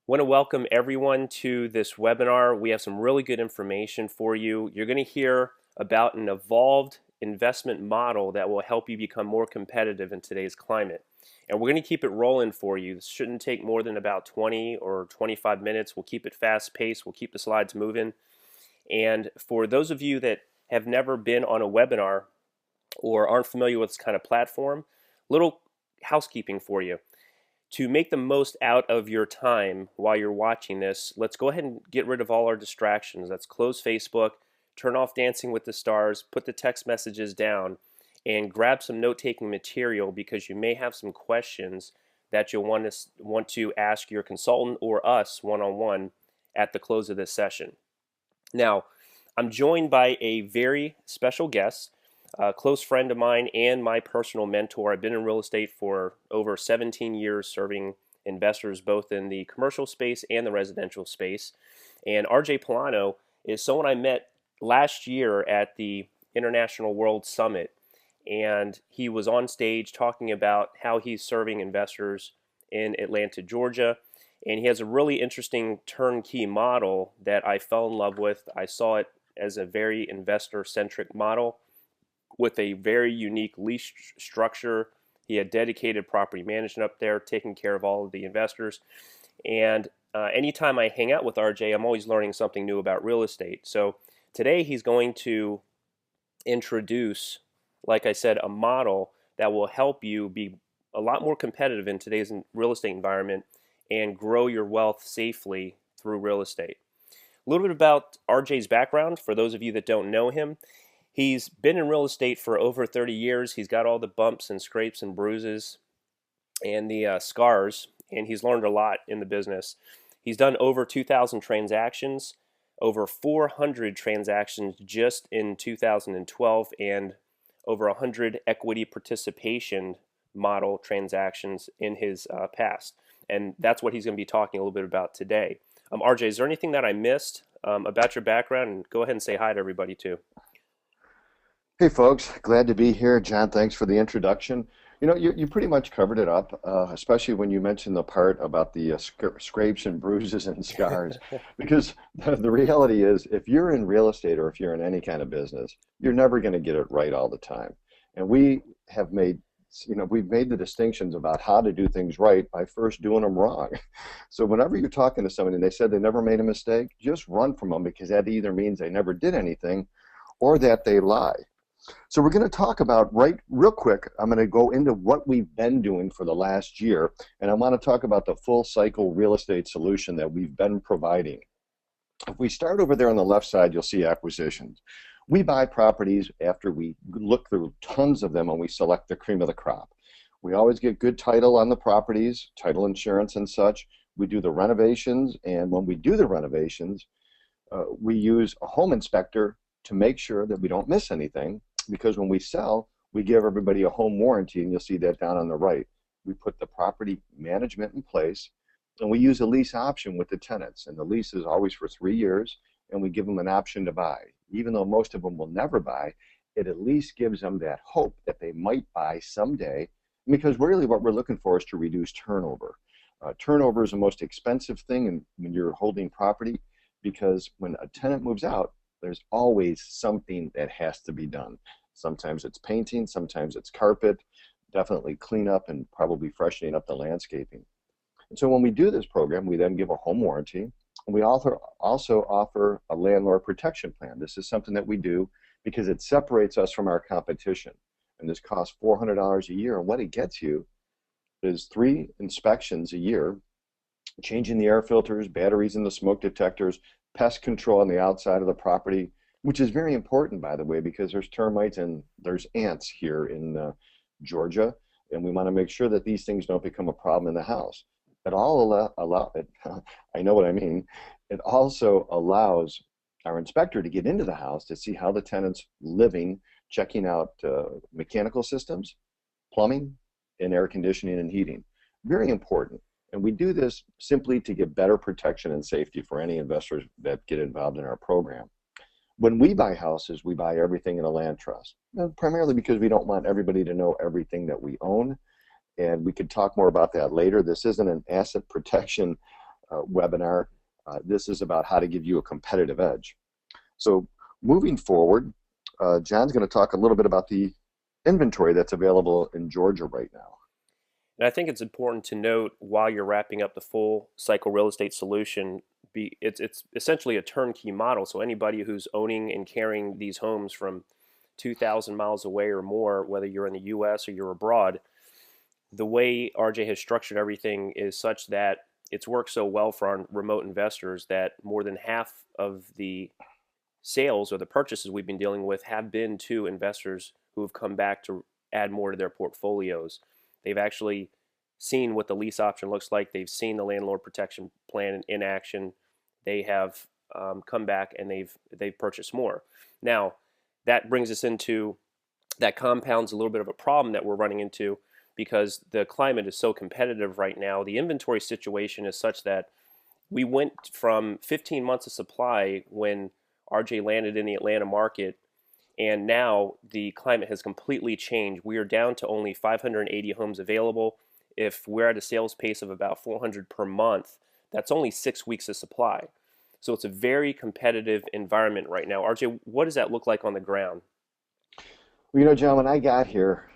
Want to welcome everyone to this webinar. We have some really good information for you. You're going to hear about an evolved investment model that will help you become more competitive in today's climate. And we're going to keep it rolling for you. This shouldn't take more than about 20 or 25 minutes. We'll keep it fast paced. We'll keep the slides moving. And for those of you that have never been on a webinar or aren't familiar with this kind of platform, little housekeeping for you. To make the most out of your time while you're watching this, let's go ahead and get rid of all our distractions. Let's close Facebook, turn off Dancing with the Stars, put the text messages down, and grab some note-taking material because you may have some questions that you'll want to ask your consultant or us one-on-one at the close of this session. Now, I'm joined by a very special guest, a close friend of mine and my personal mentor. I've been in real estate for over 17 years serving investors both in the commercial space and the residential space. And RJ Polano is someone I met last year at the International World Summit. And he was on stage talking about how he's serving investors in Atlanta, Georgia. And he has a really interesting turnkey model that I fell in love with. I saw it as a very investor-centric model with a very unique lease structure. He had dedicated property management up there, taking care of all of the investors. And anytime I hang out with RJ, I'm always learning something new about real estate. So today he's going to introduce, like I said, a model that will help you be a lot more competitive in today's real estate environment and grow your wealth safely through real estate. A little bit about RJ's background for those of you that don't know him. He's been in real estate for over 30 years. He's got all the bumps and scrapes and bruises and the scars, and he's learned a lot in the business. He's done over 2,000 transactions, over 400 transactions just in 2012, and over 100 equity participation model transactions in his past. And that's what he's going to be talking a little bit about today. RJ, is there anything that I missed about your background? And go ahead and say hi to everybody too. Hey folks, glad to be here. John, thanks for the introduction. You pretty much covered it up, especially when you mentioned the part about the scrapes and bruises and scars. Because the reality is, if you're in real estate or if you're in any kind of business, you're never going to get it right all the time. And we've made the distinctions about how to do things right by first doing them wrong. So whenever you're talking to somebody and they said they never made a mistake, just run from them, because that either means they never did anything or that they lie. So we're going to talk about, real quick, I'm going to go into what we've been doing for the last year, and I want to talk about the full cycle real estate solution that we've been providing. If we start over there on the left side, you'll see acquisitions. We buy properties after we look through tons of them and we select the cream of the crop. We always get good title on the properties, title insurance and such. We do the renovations, and when we do the renovations, we use a home inspector to make sure that we don't miss anything. Because when we sell, we give everybody a home warranty, and you'll see that down on the right. We put the property management in place, and we use a lease option with the tenants. And the lease is always for 3 years, and we give them an option to buy. Even though most of them will never buy, it at least gives them that hope that they might buy someday, because really what we're looking for is to reduce turnover. Turnover is the most expensive thing when you're holding property, because when a tenant moves out, there's always something that has to be done. Sometimes it's painting, sometimes it's carpet, definitely cleanup, and probably freshening up the landscaping. And so when we do this program, we then give a home warranty, and we also offer a landlord protection plan. This is something that we do because it separates us from our competition. And this costs $400 a year, and what it gets you is 3 inspections a year, changing the air filters, batteries in the smoke detectors, pest control on the outside of the property, which is very important, by the way, because there's termites and there's ants here in Georgia, and we want to make sure that these things don't become a problem in the house. It all I know what I mean. It also allows our inspector to get into the house to see how the tenant's living, checking out mechanical systems, plumbing, and air conditioning and heating. Very important. And we do this simply to get better protection and safety for any investors that get involved in our program. When we buy houses, we buy everything in a land trust, primarily because we don't want everybody to know everything that we own. And we could talk more about that later. This isn't an asset protection webinar. This is about how to give you a competitive edge. So moving forward, John's going to talk a little bit about the inventory that's available in Georgia right now. And I think it's important to note while you're wrapping up the full cycle real estate solution, it's essentially a turnkey model. So anybody who's owning and carrying these homes from 2,000 miles away or more, whether you're in the U.S. or you're abroad, the way RJ has structured everything is such that it's worked so well for our remote investors that more than half of the sales or the purchases we've been dealing with have been to investors who have come back to add more to their portfolios. They've actually seen what the lease option looks like. They've seen the landlord protection plan in action. They have come back and they've purchased more. Now, that brings us into that compounds a little bit of a problem that we're running into because the climate is so competitive right now. The inventory situation is such that we went from 15 months of supply when RJ landed in the Atlanta market, and now the climate has completely changed. We are down to only 580 homes available. If we're at a sales pace of about 400 per month, that's only 6 weeks of supply. So it's a very competitive environment right now. RJ, what does that look like on the ground? Well, John, when I got here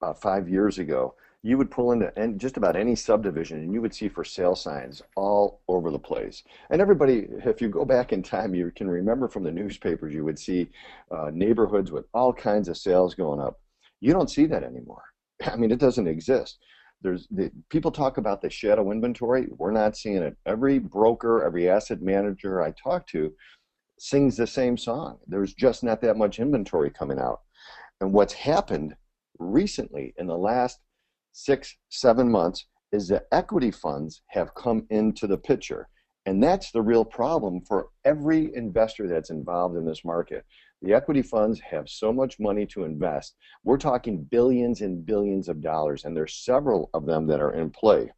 about 5 years ago, you would pull into just about any subdivision and you would see for sale signs all over the place. And everybody, if you go back in time, you can remember from the newspapers, you would see neighborhoods with all kinds of sales going up. You don't see that anymore. I mean, it doesn't exist. People talk about the shadow inventory. We're not seeing it. Every broker, every asset manager I talk to sings the same song. There's just not that much inventory coming out. And what's happened recently in the last 6, 7 months is that equity funds have come into the picture. And that's the real problem for every investor that's involved in this market. The equity funds have so much money to invest. We're talking billions and billions of dollars, and there's several of them that are in play.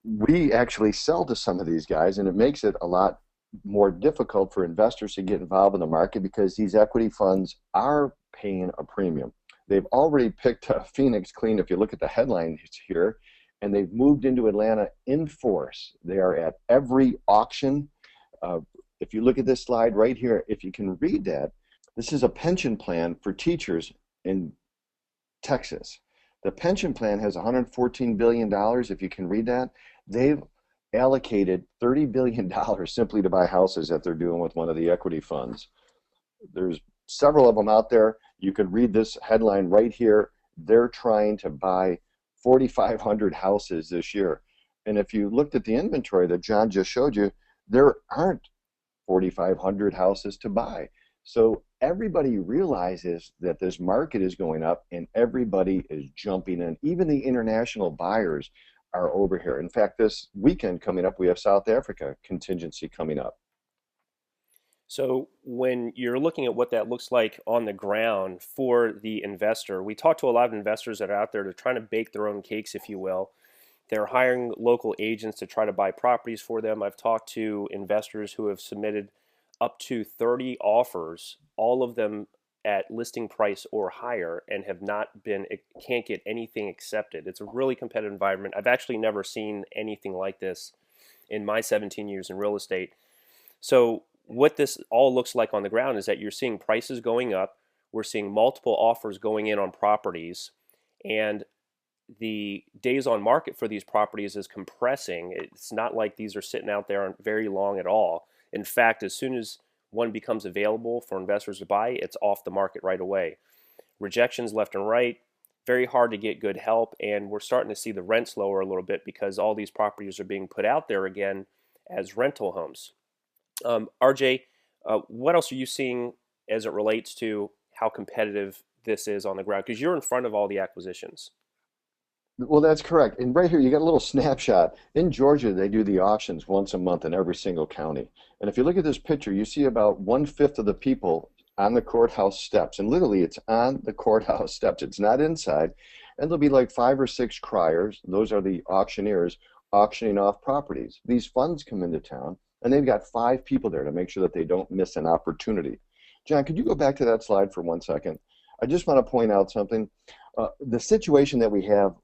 We actually sell to some of these guys, and it makes it a lot more difficult for investors to get involved in the market because these equity funds are paying a premium. They've already picked Phoenix clean if you look at the headlines here, and they've moved into Atlanta in force. They are at every auction. If you look at this slide right here, if you can read that, this is a pension plan for teachers in Texas. The pension plan has $114 billion, if you can read that. They've allocated $30 billion simply to buy houses that they're doing with one of the equity funds. There's several of them out there. You could read this headline right here. They're trying to buy 4,500 houses this year. And if you looked at the inventory that John just showed you, there aren't 4,500 houses to buy. So everybody realizes that this market is going up and everybody is jumping in. Even the international buyers are over here. In fact, this weekend coming up, we have South Africa contingency coming up. So when you're looking at what that looks like on the ground for the investor, we talk to a lot of investors that are out there to trying to bake their own cakes, if you will. They're hiring local agents to try to buy properties for them. I've talked to investors who have submitted up to 30 offers, all of them at listing price or higher, and can't get anything accepted. It's a really competitive environment. I've actually never seen anything like this in my 17 years in real estate. So what this all looks like on the ground is that you're seeing prices going up. We're seeing multiple offers going in on properties, and the days on market for these properties is compressing. It's not like these are sitting out there very long at all. In fact, as soon as one becomes available for investors to buy, it's off the market right away. Rejections left and right, very hard to get good help, and we're starting to see the rents lower a little bit because all these properties are being put out there again as rental homes. RJ, what else are you seeing as it relates to how competitive this is on the ground? Because you're in front of all the acquisitions. Well, that's correct. And right here, you got a little snapshot. In Georgia, they do the auctions once a month in every single county. And if you look at this picture, you see about 1/5 of the people on the courthouse steps. And literally, it's on the courthouse steps. It's not inside. And there'll be like 5 or 6 criers. Those are the auctioneers auctioning off properties. These funds come into town, and they've got 5 people there to make sure that they don't miss an opportunity. John, could you go back to that slide for 1 second? I just want to point out something. The situation that we have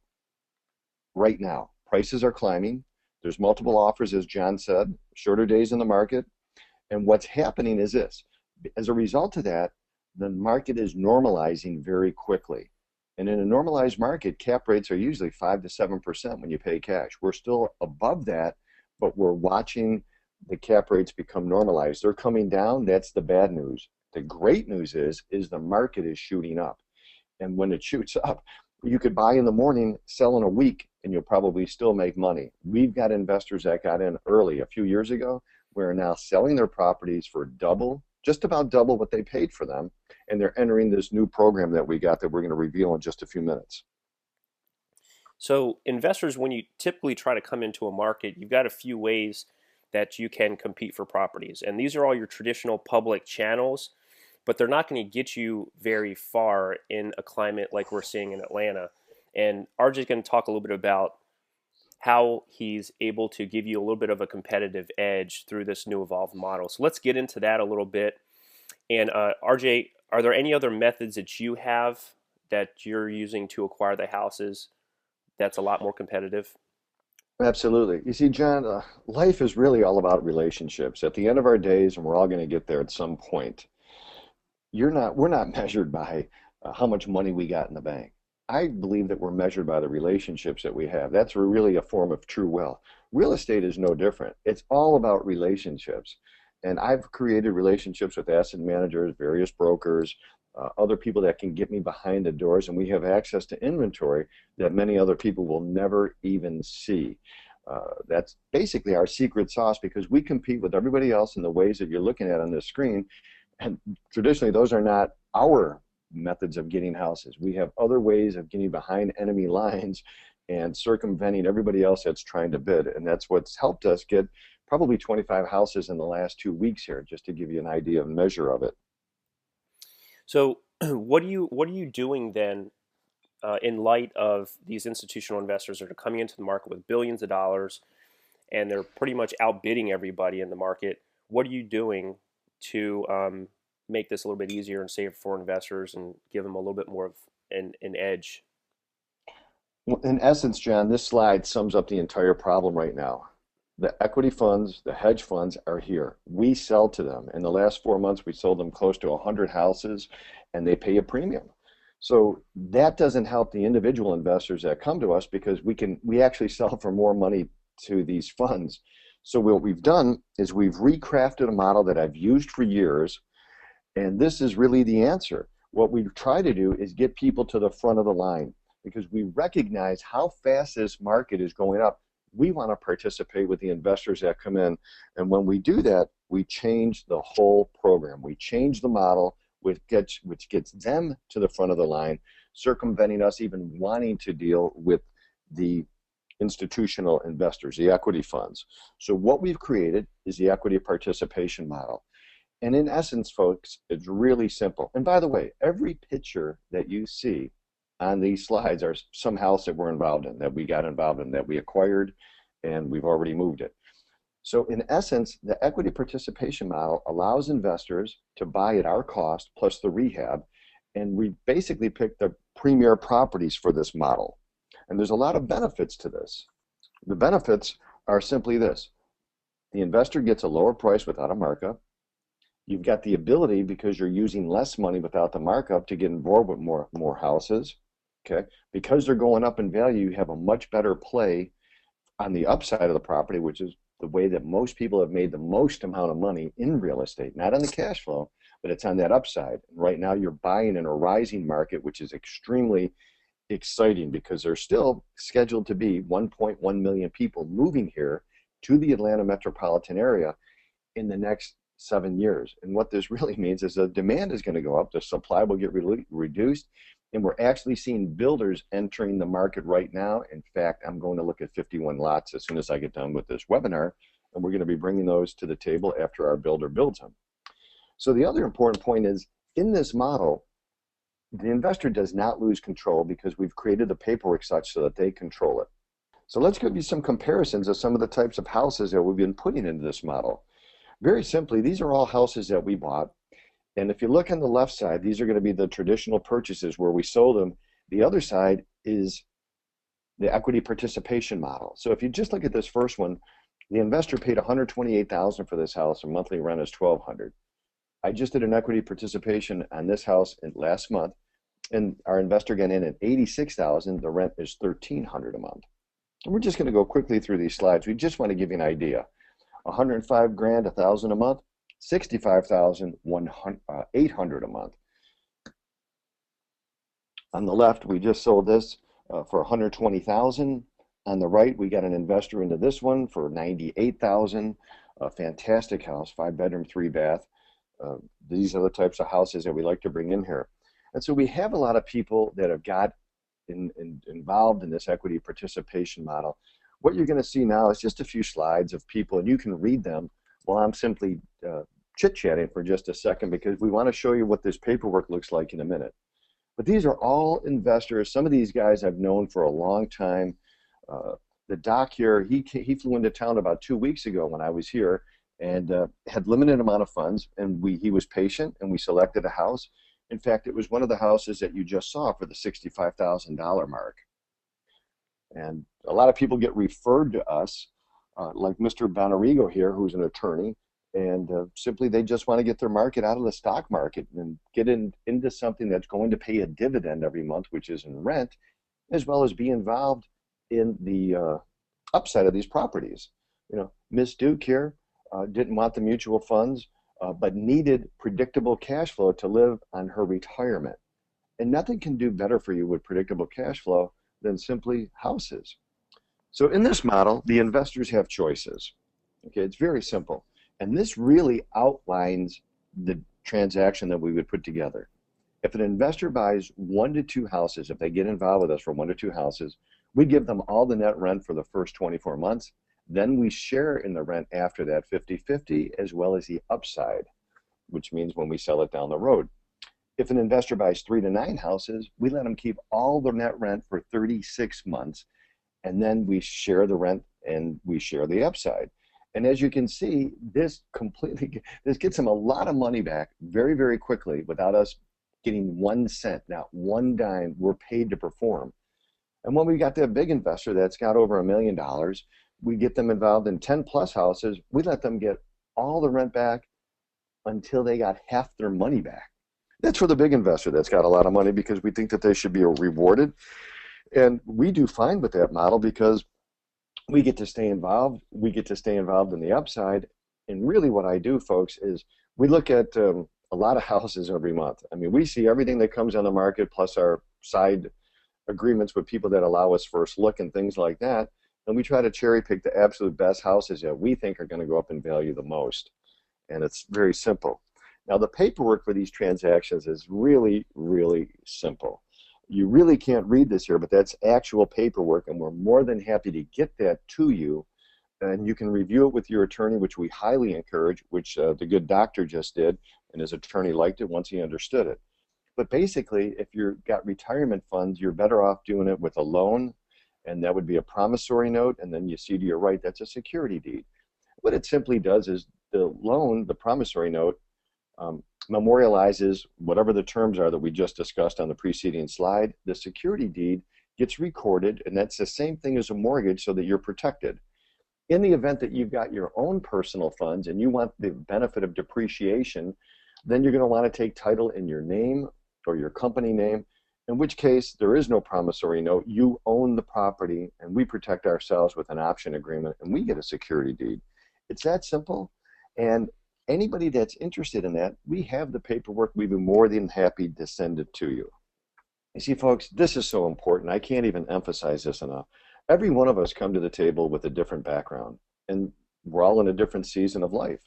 right now, prices are climbing. There's multiple offers, as John said, shorter days in the market. And what's happening is this. As a result of that, the market is normalizing very quickly. And in a normalized market, cap rates are usually 5 to 7% when you pay cash. We're still above that, but we're watching the cap rates become normalized. They're coming down. That's the bad news. The great news is the market is shooting up. And when it shoots up, you could buy in the morning, sell in a week, and you'll probably still make money. We've got investors that got in early a few years ago who are now selling their properties for double, just about double what they paid for them, and they're entering this new program that we got that we're going to reveal in just a few minutes. So investors, when you typically try to come into a market, you've got a few ways that you can compete for properties. And these are all your traditional public channels, but they're not going to get you very far in a climate like we're seeing in Atlanta. And RJ is going to talk a little bit about how he's able to give you a little bit of a competitive edge through this new evolved model. So let's get into that a little bit. And RJ, are there any other methods that you have that you're using to acquire the houses that's a lot more competitive? Absolutely. You see, John, life is really all about relationships. At the end of our days, and we're all going to get there at some point, we're not measured by how much money we got in the bank. I believe that we're measured by the relationships that we have. That's really a form of true wealth. Real estate is no different. It's all about relationships. And I've created relationships with asset managers, various brokers, other people that can get me behind the doors, and we have access to inventory that many other people will never even see. That's basically our secret sauce because we compete with everybody else in the ways that you're looking at on this screen. And traditionally, those are not our methods of getting houses. We have other ways of getting behind enemy lines and circumventing everybody else that's trying to bid. And that's what's helped us get probably 25 houses in the last 2 weeks here, just to give you an idea of measure of it. So what are you doing then in light of these institutional investors that are coming into the market with billions of dollars and they're pretty much outbidding everybody in the market? What are you doing to make this a little bit easier and safer for investors and give them a little bit more of an edge? Well, in essence, John, this slide sums up the entire problem right now. The equity funds, the hedge funds are here. We sell to them. In the last 4 months, we sold them close to 100 houses, and they pay a premium. So that doesn't help the individual investors that come to us because we actually sell for more money to these funds. So what we've done is we've recrafted a model that I've used for years, and this is really the answer. What we try to do is get people to the front of the line because we recognize how fast this market is going up. We want to participate with the investors that come in. And when we do that, we change the whole program. We change the model, which gets them to the front of the line, circumventing us even wanting to deal with the institutional investors, the equity funds. So what we've created is the equity participation model. And in essence, folks, it's really simple. And by the way, every picture that you see on these slides are some house that we're involved in, that we got involved in, that we acquired, and we've already moved it. So in essence, the equity participation model allows investors to buy at our cost plus the rehab, and we basically pick the premier properties for this model. And there's a lot of benefits to this. The benefits are simply this. The investor gets a lower price without a markup. You've got the ability, because you're using less money without the markup, to get involved with more houses. Okay, because they're going up in value, you have a much better play on the upside of the property, which is the way that most people have made the most amount of money in real estate, not on the cash flow, but it's on that upside. And right now you're buying in a rising market, which is extremely exciting because there's still scheduled to be 1.1 million people moving here to the Atlanta metropolitan area in the next 7 years. And what this really means is the demand is going to go up, the supply will get reduced, and we're actually seeing builders entering the market right now. In fact, I'm going to look at 51 lots as soon as I get done with this webinar, and we're going to be bringing those to the table after our builder builds them. So the other important point is, in this model, the investor does not lose control because we've created the paperwork such so that they control it. So let's give you some comparisons of some of the types of houses that we've been putting into this model. Very simply, these are all houses that we bought. And if you look on the left side, these are going to be the traditional purchases where we sold them. The other side is the equity participation model. So if you just look at this first one, the investor paid 128,000 for this house and monthly rent is 1,200. I just did an equity participation on this house last month, and our investor got in at 86,000. The rent is 1,300 a month. And we're just going to go quickly through these slides. We just want to give you an idea. 105 grand, 1,000 a month, 65,000, 800 a month. On the left, we just sold this for 120,000. On the right, we got an investor into this one for 98,000. A fantastic house, 5-bedroom, 3-bath. These are the types of houses that we like to bring in here. And so we have a lot of people that have got involved in this equity participation model. What you're going to see now is just a few slides of people, and you can read them while I'm simply chit-chatting for just a second, because we want to show you what this paperwork looks like in a minute. But these are all investors. Some of these guys I've known for a long time. The doc here, he flew into town about 2 weeks ago when I was here, and had limited amount of funds, and he was patient, and we selected a house. In fact, it was one of the houses that you just saw for the $65,000 mark. And a lot of people get referred to us, like Mr. Bonarigo here, who's an attorney, and simply they just want to get their market out of the stock market and get into something that's going to pay a dividend every month, which is in rent, as well as be involved in the upside of these properties. You know, Miss Duke here didn't want the mutual funds, but needed predictable cash flow to live on her retirement. And nothing can do better for you with predictable cash flow than simply houses. So in this model, the investors have choices. Okay, it's very simple. And this really outlines the transaction that we would put together. If an investor buys 1 to 2 houses, if they get involved with us for 1 to 2 houses, we give them all the net rent for the first 24 months. Then we share in the rent after that 50-50, as well as the upside, which means when we sell it down the road. If an investor buys 3 to 9 houses, we let them keep all the net rent for 36 months, and then we share the rent and we share the upside. And as you can see, this gets them a lot of money back very, very quickly without us getting 1 cent, not 1 dime. We're paid to perform. And when we got that big investor that's got over $1 million, we get them involved in 10 plus houses. We let them get all the rent back until they got half their money back. That's for the big investor that's got a lot of money, because we think that they should be rewarded. And we do fine with that model because we get to stay involved. We get to stay involved in the upside. And really what I do, folks, is we look at a lot of houses every month. I mean, we see everything that comes on the market, plus our side agreements with people that allow us first look and things like that. And we try to cherry pick the absolute best houses that we think are going to go up in value the most. And it's very simple. Now, the paperwork for these transactions is really, really simple. You really can't read this here, but that's actual paperwork, and we're more than happy to get that to you. And you can review it with your attorney, which we highly encourage, which the good doctor just did, and his attorney liked it once he understood it. But basically, if you've got retirement funds, you're better off doing it with a loan, and that would be a promissory note, and then you see to your right, that's a security deed. What it simply does is the loan, the promissory note, memorializes whatever the terms are that we just discussed on the preceding slide. The security deed gets recorded, and that's the same thing as a mortgage, so that you're protected. In the event that you've got your own personal funds and you want the benefit of depreciation, then you're going to want to take title in your name or your company name, in which case there is no promissory note. You own the property, and we protect ourselves with an option agreement, and we get a security deed. It's that simple. And anybody that's interested in that, we have the paperwork. We'd be more than happy to send it to you. You see, folks, this is so important. I can't even emphasize this enough. Every one of us come to the table with a different background, and we're all in a different season of life.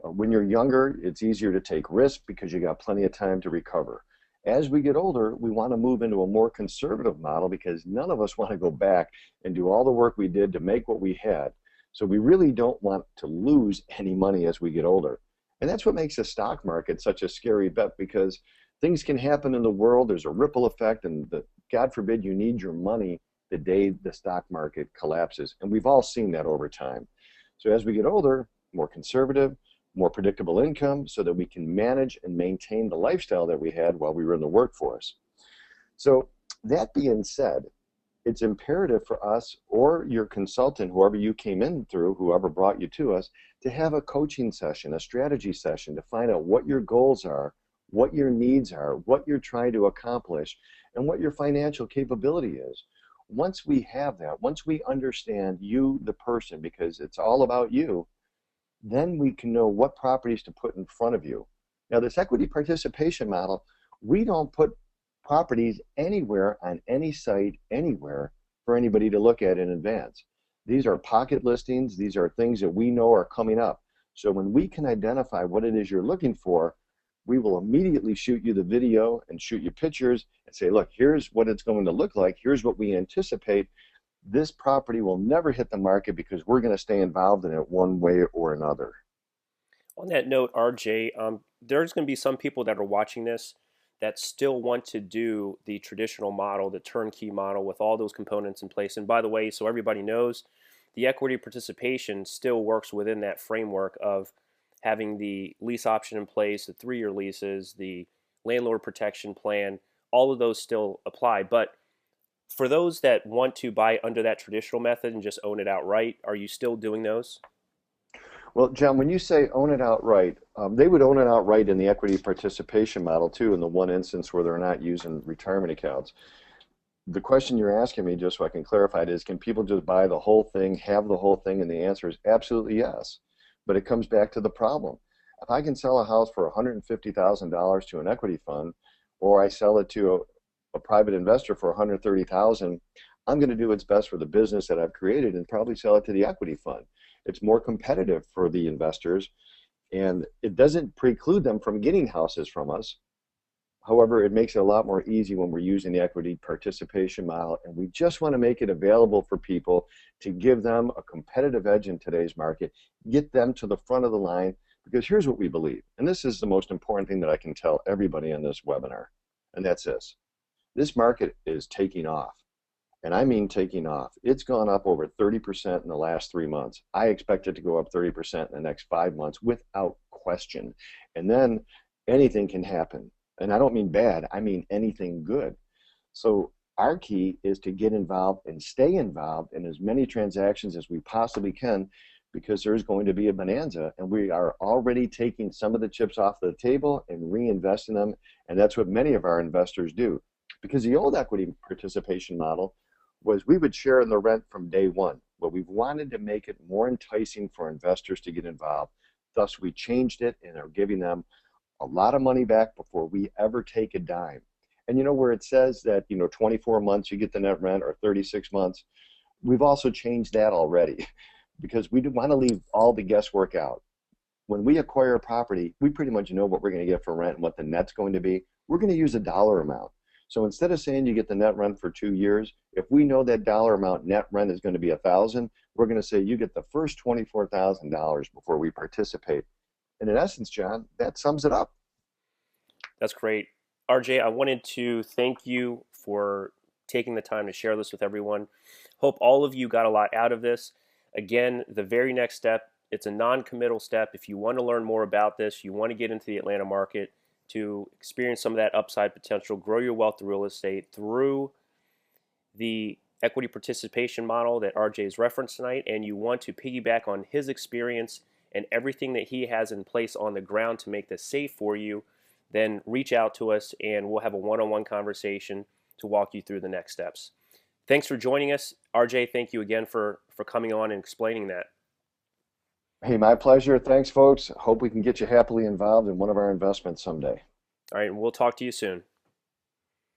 When you're younger, it's easier to take risks because you got plenty of time to recover. As we get older, we want to move into a more conservative model because none of us want to go back and do all the work we did to make what we had. So we really don't want to lose any money as we get older. And that's what makes the stock market such a scary bet, because things can happen in the world. There's a ripple effect, and God forbid you need your money the day the stock market collapses. And we've all seen that over time. So as we get older, more conservative, more predictable income, so that we can manage and maintain the lifestyle that we had while we were in the workforce. So that being said, it's imperative for us or your consultant, whoever you came in through, whoever brought you to us, to have a coaching session, a strategy session to find out what your goals are, what your needs are, what you're trying to accomplish, and what your financial capability is. Once we have that, once we understand you, the person, because it's all about you, then we can know what properties to put in front of you. Now, this equity participation model, we don't put properties anywhere on any site, anywhere for anybody to look at in advance. These are pocket listings. These are things that we know are coming up. So when we can identify what it is you're looking for, we will immediately shoot you the video and shoot you pictures and say, look, here's what it's going to look like. Here's what we anticipate. This property will never hit the market because we're going to stay involved in it one way or another. On that note, RJ, there's going to be some people that are watching this that still want to do the traditional model, the turnkey model with all those components in place. And by the way, so everybody knows, the equity participation still works within that framework of having the lease option in place, the 3-year leases, the landlord protection plan, all of those still apply. But for those that want to buy under that traditional method and just own it outright, are you still doing those? Well, John, when you say own it outright, they would own it outright in the equity participation model too, in the one instance where they're not using retirement accounts. The question you're asking me, just so I can clarify it, is can people just buy the whole thing, have the whole thing? And the answer is absolutely yes. But it comes back to the problem. If I can sell a house for $150,000 to an equity fund, or I sell it to a private investor for $130,000, I'm going to do what's best for the business that I've created and probably sell it to the equity fund. It's more competitive for the investors, and it doesn't preclude them from getting houses from us. However, it makes it a lot more easy when we're using the equity participation model, and we just want to make it available for people to give them a competitive edge in today's market, get them to the front of the line, because here's what we believe, and this is the most important thing that I can tell everybody in this webinar, and that's this. This market is taking off. And I mean taking off. It's gone up over 30% in the last 3 months. I expect it to go up 30% in the next 5 months without question. And then anything can happen. And I don't mean bad, I mean anything good. So our key is to get involved and stay involved in as many transactions as we possibly can, because there's going to be a bonanza, and we are already taking some of the chips off the table and reinvesting them. And that's what many of our investors do. Because the old equity participation model was we would share in the rent from day one. Well, we've wanted to make it more enticing for investors to get involved. Thus, we changed it and are giving them a lot of money back before we ever take a dime. And you know where it says that, 24 months you get the net rent or 36 months, we've also changed that already because we want to leave all the guesswork out. When we acquire a property, we pretty much know what we're going to get for rent and what the net's going to be. We're going to use a dollar amount. So instead of saying you get the net rent for 2 years, if we know that dollar amount net rent is going to be 1,000, we're going to say you get the first $24,000 before we participate. And in essence, John, that sums it up. That's great. RJ, I wanted to thank you for taking the time to share this with everyone. Hope all of you got a lot out of this. Again, the very next step, it's a non-committal step. If you want to learn more about this, you want to get into the Atlanta market to experience some of that upside potential, grow your wealth through real estate through the equity participation model that RJ has referenced tonight, and you want to piggyback on his experience and everything that he has in place on the ground to make this safe for you, then reach out to us and we'll have a one-on-one conversation to walk you through the next steps. Thanks for joining us. RJ, thank you again for coming on and explaining that. Hey, my pleasure. Thanks, folks. Hope we can get you happily involved in one of our investments someday. All right, and we'll talk to you soon.